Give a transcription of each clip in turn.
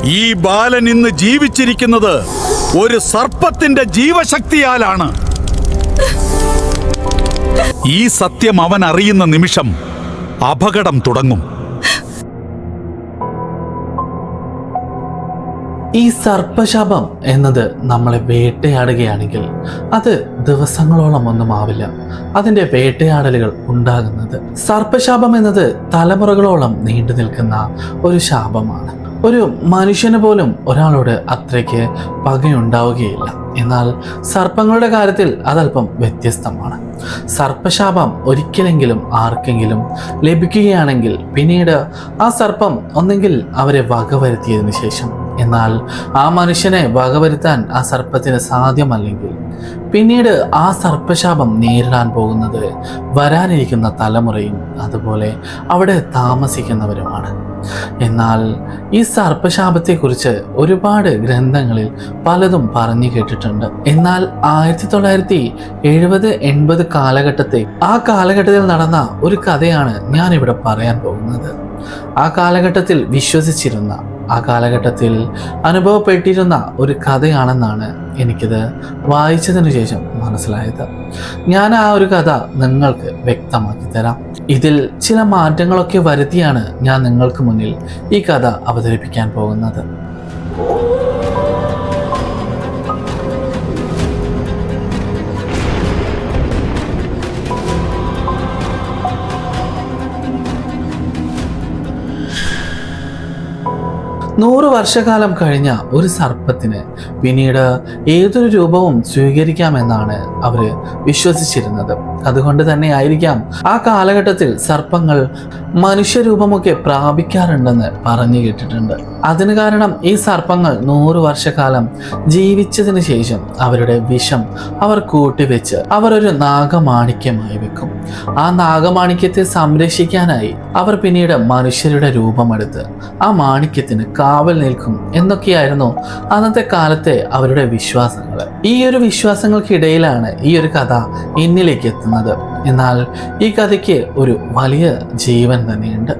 ഈ ബാലൻ ഇന്ന് ജീവിച്ചിരിക്കുന്നത് ഒരു സർപ്പത്തിന്റെ ജീവശക്തിയാലാണ്. ഈ സത്യം അവൻ അറിയുന്ന നിമിഷം അപകടം തുടങ്ങും. ഈ സർപ്പശാപം എന്നത് നമ്മളെ വേട്ടയാടുകയാണെങ്കിൽ അത് ദിവസങ്ങളോളം ഒന്നും ആവില്ല അതിൻ്റെ വേട്ടയാടലുകൾ ഉണ്ടാകുന്നത്. സർപ്പശാപം എന്നത് തലമുറകളോളം നീണ്ടു നിൽക്കുന്ന ഒരു ശാപമാണ്. ഒരു മനുഷ്യന് പോലും ഒരാളോട് അത്രയ്ക്ക് പകയുണ്ടാവുകയില്ല. എന്നാൽ സർപ്പങ്ങളുടെ കാര്യത്തിൽ അതല്പം വ്യത്യസ്തമാണ്. സർപ്പശാപം ഒരിക്കലെങ്കിലും ആർക്കെങ്കിലും ലഭിക്കുകയാണെങ്കിൽ പിന്നീട് ആ സർപ്പം ഒന്നെങ്കിൽ അവരെ വകവരുത്തിയതിനു ശേഷം, എന്നാൽ ആ മനുഷ്യനെ വകവരുത്താൻ ആ സർപ്പത്തിന് സാധ്യമല്ലെങ്കിൽ പിന്നീട് ആ സർപ്പശാപം നേരിടാൻ പോകുന്നത് വരാനിരിക്കുന്ന തലമുറയും അതുപോലെ അവിടെ താമസിക്കുന്നവരുമാണ്. എന്നാൽ ഈ സർപ്പശാപത്തെക്കുറിച്ച് ഒരുപാട് ഗ്രന്ഥങ്ങളിൽ പലതും പറഞ്ഞു കേട്ടിട്ടുണ്ട്. എന്നാൽ 1970-80 കാലഘട്ടത്തിൽ നടന്ന ഒരു കഥയാണ് ഞാനിവിടെ പറയാൻ പോകുന്നത്. ആ കാലഘട്ടത്തിൽ വിശ്വസിച്ചിരുന്ന, ആ കാലഘട്ടത്തിൽ അനുഭവപ്പെട്ടിരുന്ന ഒരു കഥയാണെന്നാണ് എനിക്കിത് വായിച്ചതിനു ശേഷം മനസ്സിലായത്. ഞാൻ ആ ഒരു കഥ നിങ്ങൾക്ക് വ്യക്തമാക്കി തരാം. ഇതിൽ ചില മാറ്റങ്ങളൊക്കെ വരുത്തിയാണ് ഞാൻ നിങ്ങൾക്ക് മുന്നിൽ ഈ കഥ അവതരിപ്പിക്കാൻ പോകുന്നത്. നൂറ് വർഷക്കാലം കഴിഞ്ഞ ഒരു സർപ്പത്തിന് പിന്നീട് ഏതൊരു രൂപവും സ്വീകരിക്കാമെന്നാണ് അവർ വിശ്വസിച്ചിരുന്നത്. അതുകൊണ്ട് തന്നെ ആയിരിക്കാം ആ കാലഘട്ടത്തിൽ സർപ്പങ്ങൾ മനുഷ്യരൂപമൊക്കെ പ്രാപിക്കാറുണ്ടെന്ന് പറഞ്ഞു കേട്ടിട്ടുണ്ട്. അതിന് കാരണം ഈ സർപ്പങ്ങൾ 100 വർഷക്കാലം ജീവിച്ചതിന് ശേഷം അവരുടെ വിഷം അവർ കൂട്ടിവെച്ച് അവർ ഒരു നാഗമാണിക്യമായി വെക്കും. ആ നാഗമാണിക്യത്തെ സംരക്ഷിക്കാനായി അവർ പിന്നീട് മനുഷ്യരുടെ രൂപമെടുത്ത് ആ മാണിക്യത്തിന് കാവൽ നിൽക്കും എന്നൊക്കെയായിരുന്നു അന്നത്തെ കാലത്തെ അവരുടെ വിശ്വാസങ്ങൾ. ഈ ഒരു വിശ്വാസങ്ങൾക്കിടയിലാണ് ഈ ഒരു കഥ എന്നിലേക്ക് എത്തുന്നത്. എന്നാൽ ഈ കഥയ്ക്ക് ഒരു വലിയ ജീവൻ തന്നെയുണ്ട്.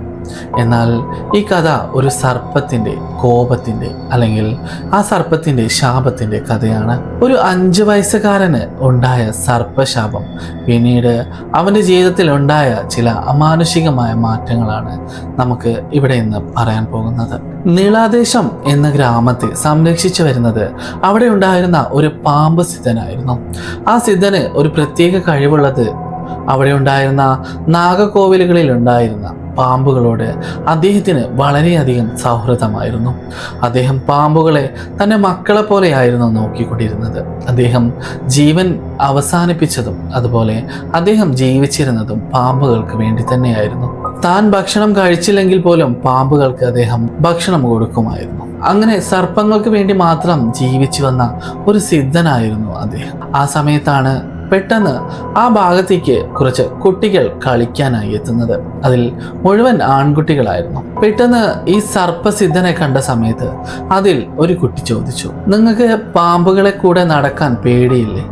എന്നാൽ ഈ കഥ ഒരു സർപ്പത്തിൻ്റെ കോപത്തിൻ്റെ അല്ലെങ്കിൽ ആ സർപ്പത്തിൻ്റെ ശാപത്തിൻ്റെ കഥയാണ്. ഒരു 5 വയസ്സുകാരന് ഉണ്ടായ സർപ്പശാപം പിന്നീട് അവൻ്റെ ജീവിതത്തിൽ ഉണ്ടായ ചില അമാനുഷികമായ മാറ്റങ്ങളാണ് നമുക്ക് ഇവിടെ ഇന്ന് പറയാൻ പോകുന്നത്. നീളാദേശം എന്ന ഗ്രാമത്തെ സംരക്ഷിച്ചു വരുന്നത് അവിടെ ഉണ്ടായിരുന്ന ഒരു പാമ്പ് സിദ്ധനായിരുന്നു. ആ സിദ്ധന് ഒരു പ്രത്യേക കഴിവുള്ളത് അവിടെ ഉണ്ടായിരുന്ന നാഗകോവിലുകളിൽ ഉണ്ടായിരുന്ന പാമ്പുകളോട് അദ്ദേഹത്തിന് വളരെയധികം സൗഹൃദമായിരുന്നു. അദ്ദേഹം പാമ്പുകളെ തൻ്റെ മക്കളെ പോലെയായിരുന്നു നോക്കിക്കൊണ്ടിരുന്നത്. അദ്ദേഹം ജീവൻ അവസാനിപ്പിച്ചതും അതുപോലെ അദ്ദേഹം ജീവിച്ചിരുന്നതും പാമ്പുകൾക്ക് വേണ്ടി തന്നെയായിരുന്നു. താൻ ഭക്ഷണം കഴിച്ചില്ലെങ്കിൽ പോലും പാമ്പുകൾക്ക് അദ്ദേഹം ഭക്ഷണം കൊടുക്കുമായിരുന്നു. അങ്ങനെ സർപ്പങ്ങൾക്ക് വേണ്ടി മാത്രം ജീവിച്ചു വന്ന ഒരു സിദ്ധനായിരുന്നു അദ്ദേഹം. ആ സമയത്താണ് പെട്ടെന്ന് ആ ഭാഗത്തേക്ക് കുറച്ച് കുട്ടികൾ കളിക്കാനായി എത്തുന്നത്. അതിൽ മുഴുവൻ ആൺകുട്ടികളായിരുന്നു. പെട്ടെന്ന് ഈ സർപ്പസിദ്ധനെ കണ്ട സമയത്ത് അതിൽ ഒരു കുട്ടി ചോദിച്ചു, നിങ്ങൾക്ക് പാമ്പുകളെ കൂടെ നടക്കാൻ പേടിയില്ലേ?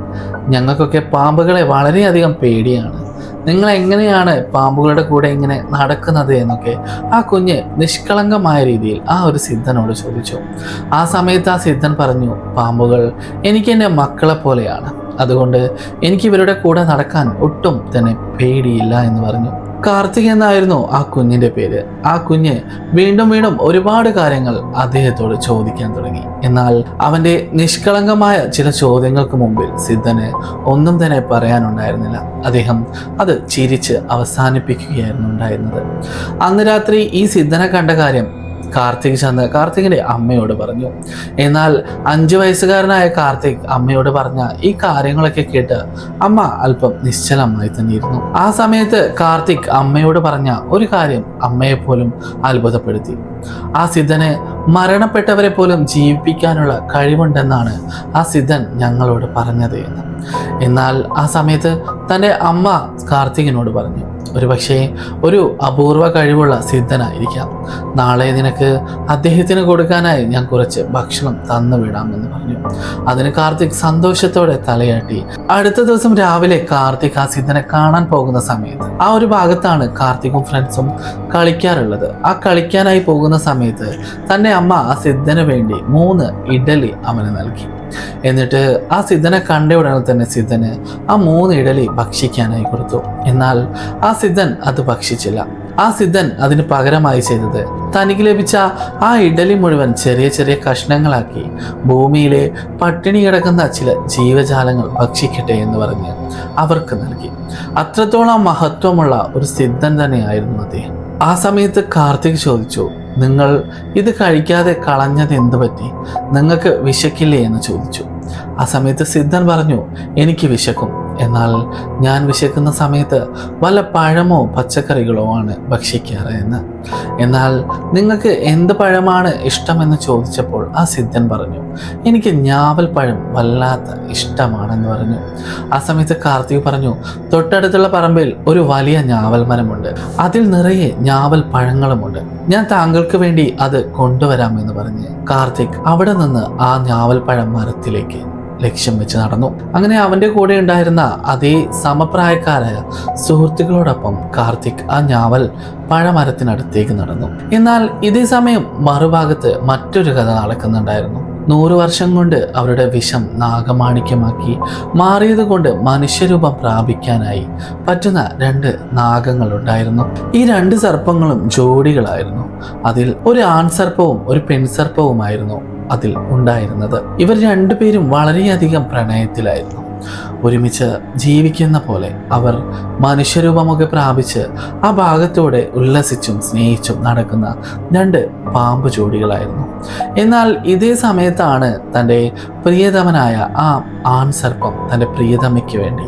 ഞങ്ങൾക്കൊക്കെ പാമ്പുകളെ വളരെയധികം പേടിയാണ്. നിങ്ങൾ എങ്ങനെയാണ് പാമ്പുകളുടെ കൂടെ ഇങ്ങനെ നടക്കുന്നത് എന്നൊക്കെ ആ കുഞ്ഞ് നിഷ്കളങ്കമായ രീതിയിൽ ആ ഒരു സിദ്ധനോട് ചോദിച്ചു. ആ സമയത്ത് ആ സിദ്ധൻ പറഞ്ഞു, പാമ്പുകൾ എനിക്ക് എൻ്റെ മക്കളെ പോലെയാണ്, അതുകൊണ്ട് എനിക്ക് ഇവരുടെ കൂടെ നടക്കാൻ ഒട്ടും തന്നെ പേടിയില്ല എന്ന് പറഞ്ഞു. കാർത്തിക് എന്നായിരുന്നു ആ കുഞ്ഞിൻ്റെ പേര്. ആ കുഞ്ഞ് വീണ്ടും വീണ്ടും ഒരുപാട് കാര്യങ്ങൾ അദ്ദേഹത്തോട് ചോദിക്കാൻ തുടങ്ങി. എന്നാൽ അവൻ്റെ നിഷ്കളങ്കമായ ചില ചോദ്യങ്ങൾക്ക് മുമ്പിൽ സിദ്ധന് ഒന്നും തന്നെ പറയാനുണ്ടായിരുന്നില്ല. അദ്ദേഹം അത് ചിരിച്ച് അവസാനിപ്പിക്കുകയായിരുന്നു ഉണ്ടായിരുന്നത്. അന്ന് രാത്രി ഈ സിദ്ധനെ കണ്ട കാര്യം കാർത്തിക് ചെന്ന് കാർത്തികിന്റെ അമ്മയോട് പറഞ്ഞു. എന്നാൽ 5 വയസ്സുകാരനായ കാർത്തിക് അമ്മയോട് പറഞ്ഞ ഈ കാര്യങ്ങളൊക്കെ കേട്ട് അമ്മ അല്പം നിശ്ചലമായി തന്നെയിരുന്നു. ആ സമയത്ത് കാർത്തിക് അമ്മയോട് പറഞ്ഞ ഒരു കാര്യം അമ്മയെ പോലും അത്ഭുതപ്പെടുത്തി. ആ സിദ്ധന് മരണപ്പെട്ടവരെ പോലും ജീവിപ്പിക്കാനുള്ള കഴിവുണ്ടെന്നാണ് ആ സിദ്ധൻ ഞങ്ങളോട് പറഞ്ഞത് എന്ന്. എന്നാൽ ആ സമയത്ത് തൻ്റെ അമ്മ കാർത്തികിനോട് പറഞ്ഞു, ഒരുപക്ഷെ ഒരു അപൂർവ കഴിവുള്ള സിദ്ധനായിരിക്കാം. നാളെ നിനക്ക് അദ്ദേഹത്തിന് കൊടുക്കാനായി ഞാൻ കുറച്ച് ഭക്ഷണം തന്നു വിടാമെന്ന് പറഞ്ഞു. അതിന് കാർത്തിക് സന്തോഷത്തോടെ തലയാട്ടി. അടുത്ത ദിവസം രാവിലെ കാർത്തിക് ആ സിദ്ധനെ കാണാൻ പോകുന്ന സമയത്ത് ആ ഒരു ഭാഗത്താണ് കാർത്തിക്കും ഫ്രണ്ട്സും കളിക്കാറുള്ളത്. ആ കളിക്കാനായി പോകുന്ന സമയത്ത് തൻ്റെ അമ്മ ആ സിദ്ധന് വേണ്ടി 3 ഇഡലി അവന് നൽകി. എന്നിട്ട് ആ സിദ്ധനെ കണ്ട ഉടനെ തന്നെ സിദ്ധന് ആ 3 ഇഡലി ഭക്ഷിക്കാനായി കൊടുത്തു. എന്നാൽ ആ സിദ്ധൻ അത് ഭക്ഷിച്ചില്ല. ആ സിദ്ധൻ അതിന് പകരമായി ചെയ്തത് തനിക്ക് ലഭിച്ച ആ ഇഡലി മുഴുവൻ ചെറിയ ചെറിയ കഷ്ണങ്ങളാക്കി ഭൂമിയിലെ പട്ടിണി കിടക്കുന്ന ചില ജീവജാലങ്ങൾ ഭക്ഷിക്കട്ടെ എന്ന് പറഞ്ഞ് അവർക്ക് നൽകി. അത്രത്തോളം മഹത്വമുള്ള ഒരു സിദ്ധൻ തന്നെയായിരുന്നു അദ്ദേഹം. ആ സമയത്ത് കാർത്തിക് ചോദിച്ചു, നിങ്ങൾ ഇത് കഴിക്കാതെ കളഞ്ഞത് എന്തു പറ്റി? നിങ്ങൾക്ക് വിശക്കില്ലേ എന്ന് ചോദിച്ചു. ആ സമയത്ത് സിദ്ധൻ പറഞ്ഞു, എനിക്ക് വിശക്കും, എന്നാൽ ഞാൻ വിശക്കുന്ന സമയത്ത് വല്ല പഴമോ പച്ചക്കറികളോ ആണ് ഭക്ഷിക്കാറ് എന്ന്. എന്നാൽ നിങ്ങൾക്ക് എന്ത് പഴമാണ് ഇഷ്ടമെന്ന് ചോദിച്ചപ്പോൾ ആ സിദ്ധൻ പറഞ്ഞു, എനിക്ക് ഞാവൽ പഴം വല്ലാത്ത ഇഷ്ടമാണെന്ന് പറഞ്ഞു. ആ സമയത്ത് കാർത്തിക് പറഞ്ഞു, തൊട്ടടുത്തുള്ള പറമ്പിൽ ഒരു വലിയ ഞാവൽ മരമുണ്ട്, അതിൽ നിറയെ ഞാവൽ പഴങ്ങളുമുണ്ട്, ഞാൻ താങ്കൾക്ക് വേണ്ടി അത് കൊണ്ടുവരാമെന്ന് പറഞ്ഞ് കാർത്തിക് അവിടെ നിന്ന് ആ ഞാവൽ പഴം മരത്തിലേക്ക് ലക്ഷ്യം വെച്ച് നടന്നു. അങ്ങനെ അവന്റെ കൂടെ ഉണ്ടായിരുന്ന അതേ സമപ്രായക്കാരായ സുഹൃത്തുക്കളോടൊപ്പം കാർത്തിക് ആ ഞാവൽ പഴമരത്തിനടുത്തേക്ക് നടന്നു. എന്നാൽ ഇതേ സമയം മറുഭാഗത്ത് മറ്റൊരു കഥ നടക്കുന്നുണ്ടായിരുന്നു. 100 വർഷം കൊണ്ട് അവരുടെ വിഷം നാഗമാണിക്യമാക്കി മാറിയത് കൊണ്ട് മനുഷ്യരൂപം പ്രാപിക്കാനായി പറ്റുന്ന 2 നാഗങ്ങളുണ്ടായിരുന്നു. ഈ 2 സർപ്പങ്ങളും ജോഡികളായിരുന്നു. അതിൽ ഒരു ആൺസർപ്പവും ഒരു പെൺസർപ്പവുമായിരുന്നു അതിൽ ഉണ്ടായിരുന്നത്. ഇവർ 2 പേരും വളരെയധികം പ്രണയത്തിലായിരുന്നു. ഒരുമിച്ച് ജീവിക്കുന്ന പോലെ അവർ മനുഷ്യരൂപമൊക്കെ പ്രാപിച്ച് ആ ഭാഗത്തൂടെ ഉല്ലസിച്ചും സ്നേഹിച്ചും നടക്കുന്ന 2 പാമ്പ് ജോഡികളായിരുന്നു. എന്നാൽ ഇതേ സമയത്താണ് തൻ്റെ പ്രിയതമനായ ആ ആൺസർപ്പം തൻ്റെ പ്രിയതമയ്ക്ക് വേണ്ടി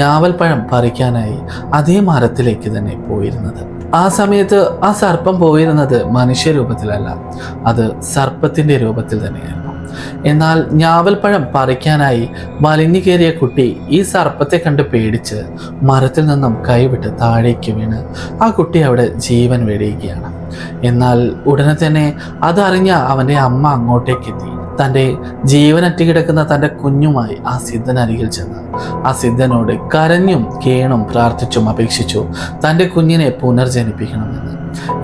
ഞാവൽപ്പഴം പറിക്കാനായി അതേ മരത്തിലേക്ക് തന്നെ പോയിരുന്നത്. ആ സമയത്ത് ആ സർപ്പം പോയിരുന്നത് മനുഷ്യരൂപത്തിലല്ല, അത് സർപ്പത്തിൻ്റെ രൂപത്തിൽ തന്നെയായിരുന്നു. എന്നാൽ ഞാവൽപ്പഴം പറിക്കാനായി വലിഞ്ഞു കയറിയ കുട്ടി ഈ സർപ്പത്തെ കണ്ട് പേടിച്ച് മരത്തിൽ നിന്നും കൈവിട്ട് താഴേക്ക് വീണ് ആ കുട്ടി അവിടെ ജീവൻ വെടിയുകയാണ്. എന്നാൽ ഉടനെ തന്നെ അതറിഞ്ഞ അവൻ്റെ അമ്മ അങ്ങോട്ടേക്കെത്തി തൻ്റെ ജീവനറ്റ് കിടക്കുന്ന തൻ്റെ കുഞ്ഞുമായി ആ സിദ്ധനരികിൽ ചെന്ന് ആ സിദ്ധനോട് കരഞ്ഞും കേണും പ്രാർത്ഥിച്ചും അപേക്ഷിച്ചു തൻ്റെ കുഞ്ഞിനെ പുനർജനിപ്പിക്കണമെന്ന്.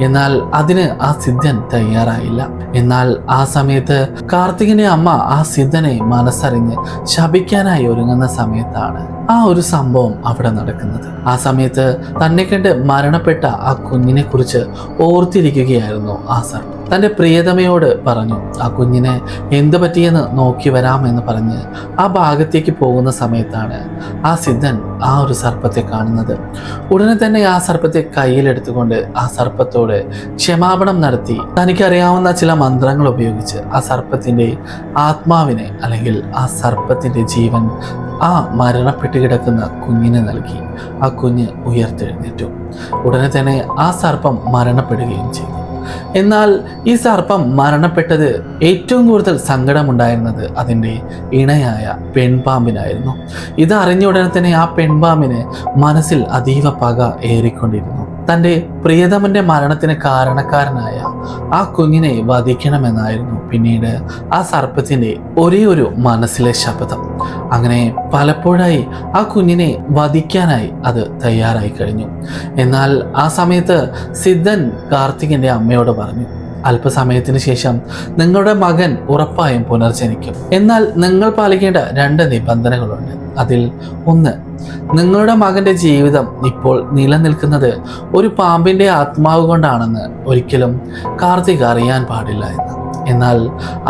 എന്നാൽ അതിന് ആ സിദ്ധൻ തയ്യാറായില്ല. എന്നാൽ ആ സമയത്ത് കാർത്തികിന്റെ അമ്മ ആ സിദ്ധനെ മനസ്സറിഞ്ഞ് ശപിക്കാനായി ഒരുങ്ങുന്ന സമയത്താണ് ആ ഒരു സംഭവം അവിടെ നടക്കുന്നത്. ആ സമയത്ത് തന്നെ കണ്ട് മരണപ്പെട്ട ആ കുഞ്ഞിനെ കുറിച്ച് ഓർത്തിരിക്കുകയായിരുന്നു ആ സർപ്പം. തൻ്റെ പ്രിയതമയോട് പറഞ്ഞു ആ കുഞ്ഞിനെ എന്ത് പറ്റിയെന്ന് നോക്കി വരാമെന്ന് പറഞ്ഞ് ആ ഭാഗത്തേക്ക് പോകുന്ന സമയത്താണ് ആ സിദ്ധൻ ആ ഒരു സർപ്പത്തെ കാണുന്നത്. ഉടനെ തന്നെ ആ സർപ്പത്തെ കയ്യിലെടുത്തുകൊണ്ട് ആ സർപ്പത്തോട് ക്ഷമാപണം നടത്തി തനിക്കറിയാവുന്ന ചില മന്ത്രങ്ങൾ ഉപയോഗിച്ച് ആ സർപ്പത്തിൻ്റെ ആത്മാവിനെ അല്ലെങ്കിൽ ആ സർപ്പത്തിൻ്റെ ജീവൻ ആ മരണപ്പെട്ട് കിടക്കുന്ന കുഞ്ഞിനെ നൽകി. ആ കുഞ്ഞ് ഉയർത്തെഴുന്നേറ്റു. ഉടനെ തന്നെ ആ സർപ്പം മരണപ്പെടുകയും ചെയ്തു. എന്നാൽ ഈ സർപ്പം മരണപ്പെട്ടത് ഏറ്റവും കൂടുതൽ സങ്കടമുണ്ടായിരുന്നത് അതിൻ്റെ ഇണയായ പെൺപാമ്പിനായിരുന്നു. ഇത് അറിഞ്ഞ ഉടനെ തന്നെ ആ പെൺപാമ്പിന് മനസ്സിൽ അതീവ പക ഏറിക്കൊണ്ടിരുന്നു. തൻ്റെ പ്രിയതമൻ്റെ മരണത്തിന് കാരണക്കാരനായ ആ കുഞ്ഞിനെ വധിക്കണമെന്നായിരുന്നു പിന്നീട് ആ സർപ്പത്തിൻ്റെ ഒരേ ഒരു മനസ്സിലെ ശപഥം. അങ്ങനെ പലപ്പോഴായി ആ കുഞ്ഞിനെ വധിക്കാനായി അത് തയ്യാറായി കഴിഞ്ഞു. എന്നാൽ ആ സമയത്ത് സിദ്ധൻ കാർത്തികിൻ്റെ അമ്മയോട് പറഞ്ഞു, അല്പസമയത്തിന് ശേഷം നിങ്ങളുടെ മകൻ ഉറപ്പായും പുനർജനിക്കും. എന്നാൽ നിങ്ങൾ പാലിക്കേണ്ട 2 നിബന്ധനകളുണ്ട്. അതിൽ ഒന്ന്, നിങ്ങളുടെ മകൻ്റെ ജീവിതം ഇപ്പോൾ നിലനിൽക്കുന്നത് ഒരു പാമ്പിൻ്റെ ആത്മാവ് കൊണ്ടാണെന്ന് ഒരിക്കലും കാർത്തിക് അറിയാൻ പാടില്ല എന്ന്. എന്നാൽ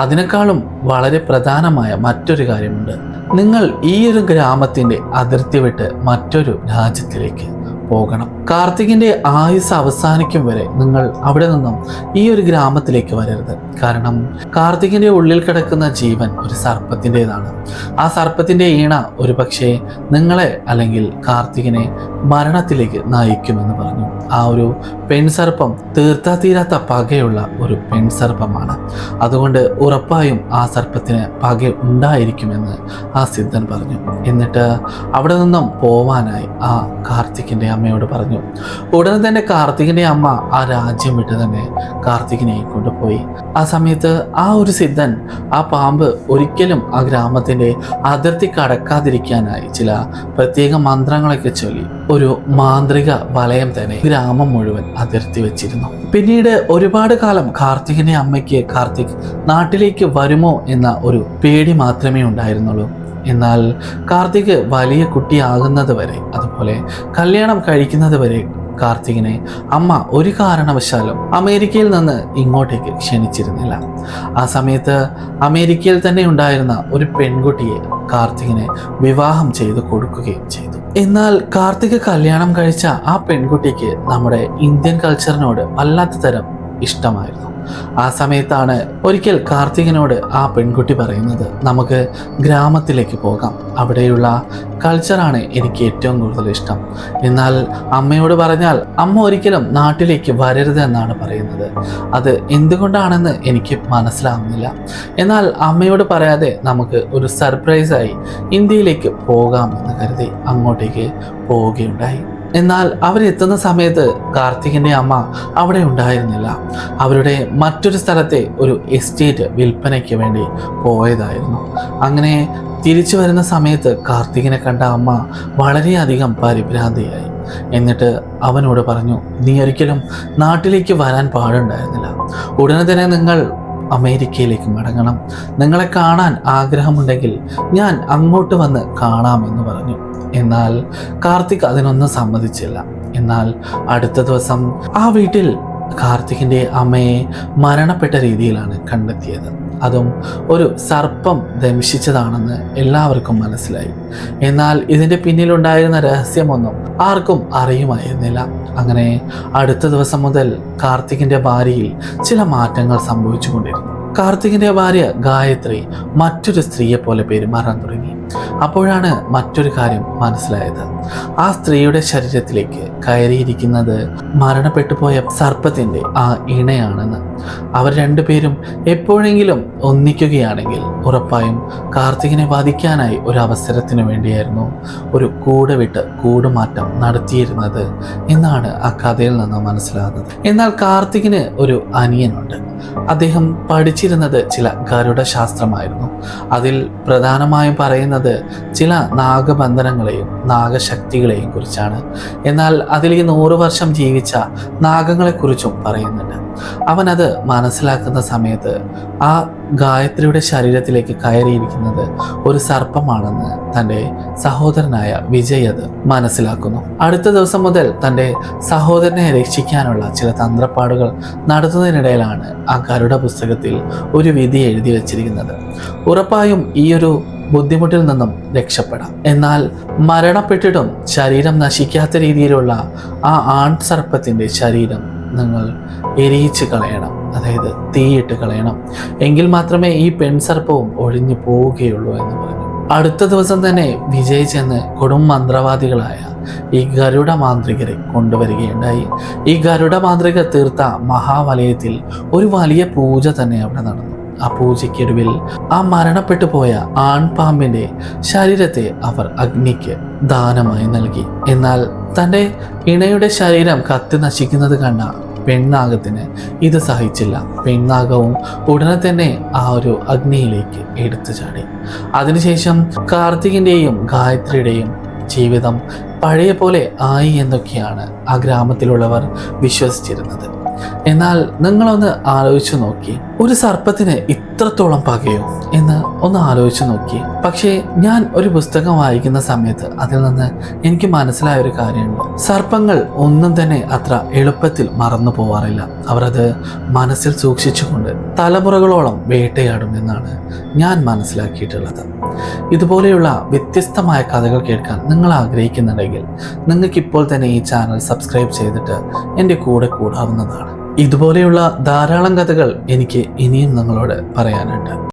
അതിനേക്കാളും വളരെ പ്രധാനമായ മറ്റൊരു കാര്യമുണ്ട്. നിങ്ങൾ ഈ ഒരു ഗ്രാമത്തിൻ്റെ അതിർത്തി വിട്ട് മറ്റൊരു രാജ്യത്തിലേക്ക് പോകണം. കാർത്തികിന്റെ ആയുസ് അവസാനിക്കും വരെ നിങ്ങൾ അവിടെ നിന്നും ഈ ഒരു ഗ്രാമത്തിലേക്ക് വരരുത്. കാരണം കാർത്തികിന്റെ ഉള്ളിൽ കിടക്കുന്ന ജീവൻ ഒരു സർപ്പത്തിൻ്റെതാണ്. ആ സർപ്പത്തിന്റെ ഈണ ഒരു പക്ഷേ നിങ്ങളെ അല്ലെങ്കിൽ കാർത്തികിനെ മരണത്തിലേക്ക് നയിക്കുമെന്ന് പറഞ്ഞു. ആ ഒരു പെൺസർപ്പം തീർത്താ തീരാത്ത പകയുള്ള ഒരു പെൺസർപ്പമാണ്. അതുകൊണ്ട് ഉറപ്പായും ആ സർപ്പത്തിന് പക ഉണ്ടായിരിക്കുമെന്ന് ആ സിദ്ധൻ പറഞ്ഞു. എന്നിട്ട് അവിടെ നിന്നും പോവാനായി ആ കാർത്തികിൻ്റെ അമ്മയോട് പറഞ്ഞു. ഉടനെ തന്നെ കാർത്തികിൻ്റെ അമ്മ ആ രാജ്യം വിട്ട് തന്നെ കാർത്തികിനെ കൊണ്ടുപോയി. ആ സമയത്ത് ആ ഒരു സിദ്ധൻ ആ പാമ്പ് ഒരിക്കലും ആ ഗ്രാമത്തിൻ്റെ അതിർത്തി കടക്കാതിരിക്കാനായി ചില പ്രത്യേക മന്ത്രങ്ങളൊക്കെ ചൊല്ലി ഒരു മാന്ത്രിക വലയം തന്നെ ഗ്രാമം മുഴുവൻ അതിർത്തി വെച്ചിരുന്നു. പിന്നീട് ഒരുപാട് കാലം കാർത്തികിന്റെ അമ്മയ്ക്ക് കാർത്തിക് നാട്ടിലേക്ക് വരുമോ എന്ന ഒരു പേടി മാത്രമേ ഉണ്ടായിരുന്നുള്ളൂ. എന്നാൽ കാർത്തിക് വലിയ കുട്ടിയാകുന്നത് വരെ, അതുപോലെ കല്യാണം കഴിക്കുന്നത് വരെ കാർത്തികിനെ അമ്മ ഒരു കാരണവശാലും അമേരിക്കയിൽ നിന്ന് ഇങ്ങോട്ടേക്ക് ക്ഷണിച്ചിരുന്നില്ല. ആ സമയത്ത് അമേരിക്കയിൽ തന്നെ ഉണ്ടായിരുന്ന ഒരു പെൺകുട്ടിയെ കാർത്തികിനെ വിവാഹം ചെയ്ത് കൊടുക്കുകയും ചെയ്തു. എന്നാൽ കാർത്തിക് കല്യാണം കഴിച്ച ആ പെൺകുട്ടിക്ക് നമ്മുടെ ഇന്ത്യൻ കൾച്ചറിനോട് വല്ലാത്ത തരം ഇഷ്ടമായിരുന്നു. ആ സമയത്താണ് ഒരിക്കൽ കാർത്തികിനോട് ആ പെൺകുട്ടി പറയുന്നത്, നമുക്ക് ഗ്രാമത്തിലേക്ക് പോകാം, അവിടെയുള്ള കൾച്ചറാണ് എനിക്ക് ഏറ്റവും കൂടുതൽ ഇഷ്ടം. എന്നാൽ അമ്മയോട് പറഞ്ഞാൽ അമ്മ ഒരിക്കലും നാട്ടിലേക്ക് വരരുത് എന്നാണ് പറയുന്നത്. അത് എന്തുകൊണ്ടാണെന്ന് എനിക്ക് മനസ്സിലാവുന്നില്ല. എന്നാൽ അമ്മയോട് പറയാതെ നമുക്ക് ഒരു സർപ്രൈസായി ഇന്ത്യയിലേക്ക് പോകാമെന്ന് കരുതി അങ്ങോട്ടേക്ക് പോവുകയുണ്ടായി. എന്നാൽ അവരെത്തുന്ന സമയത്ത് കാർത്തികിൻ്റെ അമ്മ അവിടെ ഉണ്ടായിരുന്നില്ല. അവരുടെ മറ്റൊരു സ്ഥലത്തെ ഒരു എസ്റ്റേറ്റ് വിൽപ്പനയ്ക്ക് വേണ്ടി പോയതായിരുന്നു. അങ്ങനെ തിരിച്ചു വരുന്ന സമയത്ത് കാർത്തികിനെ കണ്ട അമ്മ വളരെയധികം പരിഭ്രാന്തിയായി. എന്നിട്ട് അവനോട് പറഞ്ഞു, നീ ഒരിക്കലും നാട്ടിലേക്ക് വരാൻ പാടുണ്ടായിരുന്നില്ല. ഉടനെ തന്നെ നിങ്ങൾ അമേരിക്കയിലേക്ക് മടങ്ങണം. നിങ്ങളെ കാണാൻ ആഗ്രഹമുണ്ടെങ്കിൽ ഞാൻ അങ്ങോട്ട് വന്ന് കാണാമെന്ന് പറഞ്ഞു. എന്നാൽ കാർത്തിക് അതിനൊന്നും സമ്മതിച്ചില്ല. എന്നാൽ അടുത്ത ദിവസം ആ വീട്ടിൽ കാർത്തികിൻ്റെ അമ്മയെ മരണപ്പെട്ട രീതിയിലാണ് കണ്ടെത്തിയത്. അതും ഒരു സർപ്പം ദംശിച്ചതാണെന്ന് എല്ലാവർക്കും മനസ്സിലായി. എന്നാൽ ഇതിൻ്റെ പിന്നിലുണ്ടായിരുന്ന രഹസ്യമൊന്നും ആർക്കും അറിയുമായിരുന്നില്ല. അങ്ങനെ അടുത്ത ദിവസം മുതൽ കാർത്തികിൻ്റെ ഭാര്യയിൽ ചില മാറ്റങ്ങൾ സംഭവിച്ചു കൊണ്ടിരുന്നു. കാർത്തികിൻ്റെ ഭാര്യ ഗായത്രി മറ്റൊരു സ്ത്രീയെ പോലെ പെരുമാറാൻ തുടങ്ങി. അപ്പോഴാണ് മറ്റൊരു കാര്യം മനസ്സിലായത്. ആ സ്ത്രീയുടെ ശരീരത്തിലേക്ക് കയറിയിരിക്കുന്നത് മരണപ്പെട്ടു പോയ സർപ്പത്തിൻ്റെ ആ ഇണയാണെന്ന്. അവർ രണ്ടുപേരും എപ്പോഴെങ്കിലും ഒന്നിക്കുകയാണെങ്കിൽ ഉറപ്പായും കാർത്തികിനെ വധിക്കാനായി ഒരു അവസരത്തിന് വേണ്ടിയായിരുന്നു ഒരു കൂട് വിട്ട് കൂടുമാറ്റം നടത്തിയിരുന്നത് എന്നാണ് ആ കഥയിൽ നിന്ന് മനസ്സിലാകുന്നത്. എന്നാൽ കാർത്തികിന് ഒരു അനിയനുണ്ട്. അദ്ദേഹം പഠിച്ചിരുന്നത് ചില ഗരുഡ ശാസ്ത്രമായിരുന്നു. അതിൽ പ്രധാനമായും പറയുന്നത് ചില നാഗബന്ധനങ്ങളെയും നാഗശക്തികളെയും കുറിച്ചാണ്. എന്നാൽ അതിൽ ഈ 100 വർഷം ജീവിച്ച നാഗങ്ങളെക്കുറിച്ചും പറയുന്നുണ്ട്. അവനത് മനസ്സിലാക്കുന്ന സമയത്ത് ആ ഗായത്രിയുടെ ശരീരത്തിലേക്ക് കയറിയിരിക്കുന്നത് ഒരു സർപ്പമാണെന്ന് തൻ്റെ സഹോദരനായ വിജയ് അത് മനസ്സിലാക്കുന്നു. അടുത്ത ദിവസം മുതൽ തൻ്റെ സഹോദരനെ രക്ഷിക്കാനുള്ള ചില തന്ത്രപ്പാടുകൾ നടത്തുന്നതിനിടയിലാണ് ആ ഗരുഡ പുസ്തകത്തിൽ ഒരു വിധി എഴുതി വച്ചിരിക്കുന്നത്. ഉറപ്പായും ഈ ഒരു ബുദ്ധിമുട്ടിൽ നിന്നും രക്ഷപ്പെടാം. എന്നാൽ മരണപ്പെട്ടിട്ടും ശരീരം നശിക്കാത്ത രീതിയിലുള്ള ആ ആൺ സർപ്പത്തിൻ്റെ ശരീരം നിങ്ങൾ എരിയിച്ച് കളയണം, അതായത് തീയിട്ട് കളയണം. എങ്കിൽ മാത്രമേ ഈ പെൺസർപ്പവും ഒഴിഞ്ഞു പോവുകയുള്ളൂ എന്ന് പറഞ്ഞു. അടുത്ത ദിവസം തന്നെ വിജയ് ചെന്ന് കൊടും മന്ത്രവാദികളായ ഈ ഗരുഡ മാന്ത്രികരെ കൊണ്ടുവരികയുണ്ടായി. ഈ ഗരുഡ മാന്ത്രികർ തീർത്ത മഹാവലയത്തിൽ ഒരു വലിയ പൂജ തന്നെ അവിടെ നടന്നു. ആ പൂജയ്ക്കൊടുവിൽ ആ മരണപ്പെട്ടു പോയ ആൺപാമ്പിന്റെ ശരീരത്തെ അവർ അഗ്നിക്ക് ദാനമായി നൽകി. എന്നാൽ തൻ്റെ ഇണയുടെ ശരീരം കത്തി നശിക്കുന്നത് കണ്ട പെൺനാഗത്തിന് ഇത് സഹിച്ചില്ല. പെൺനാഗവും ഉടനെ തന്നെ ആ ഒരു അഗ്നിയിലേക്ക് എടുത്തു ചാടി. അതിനുശേഷം കാർത്തികിൻ്റെയും ഗായത്രിയുടെയും ജീവിതം പഴയ പോലെ ആയി എന്നൊക്കെയാണ് ആ ഗ്രാമത്തിലുള്ളവർ വിശ്വസിച്ചിരുന്നത്. എന്നാൽ നിങ്ങളൊന്ന് ആലോചിച്ചു നോക്കി, ഒരു സർപ്പത്തിന് ഇത്രത്തോളം പകയോ എന്ന് ഒന്ന് ആലോചിച്ചു നോക്കി. പക്ഷേ ഞാൻ ഒരു പുസ്തകം വായിക്കുന്ന സമയത്ത് അതിൽ നിന്ന് എനിക്ക് മനസ്സിലായ ഒരു കാര്യമുണ്ട്. സർപ്പങ്ങൾ ഒന്നും തന്നെ അത്ര എളുപ്പത്തിൽ മറന്നു പോവാറില്ല. അവർ അത് മനസ്സിൽ സൂക്ഷിച്ചുകൊണ്ട് തലമുറകളോളം വേട്ടയാടും എന്നാണ് ഞാൻ മനസ്സിലാക്കിയിട്ടുള്ളത്. ഇതുപോലെയുള്ള വ്യത്യസ്തമായ കഥകൾ കേൾക്കാൻ നിങ്ങൾ ആഗ്രഹിക്കുന്നുണ്ടെങ്കിൽ നിങ്ങൾക്കിപ്പോൾ തന്നെ ഈ ചാനൽ സബ്സ്ക്രൈബ് ചെയ്തിട്ട് എൻ്റെ കൂടെ കൂടാവുന്നതാണ്. ഇതുപോലെയുള്ള ധാരാളം കഥകൾ എനിക്ക് ഇനിയും നിങ്ങളോട് പറയാനുണ്ട്.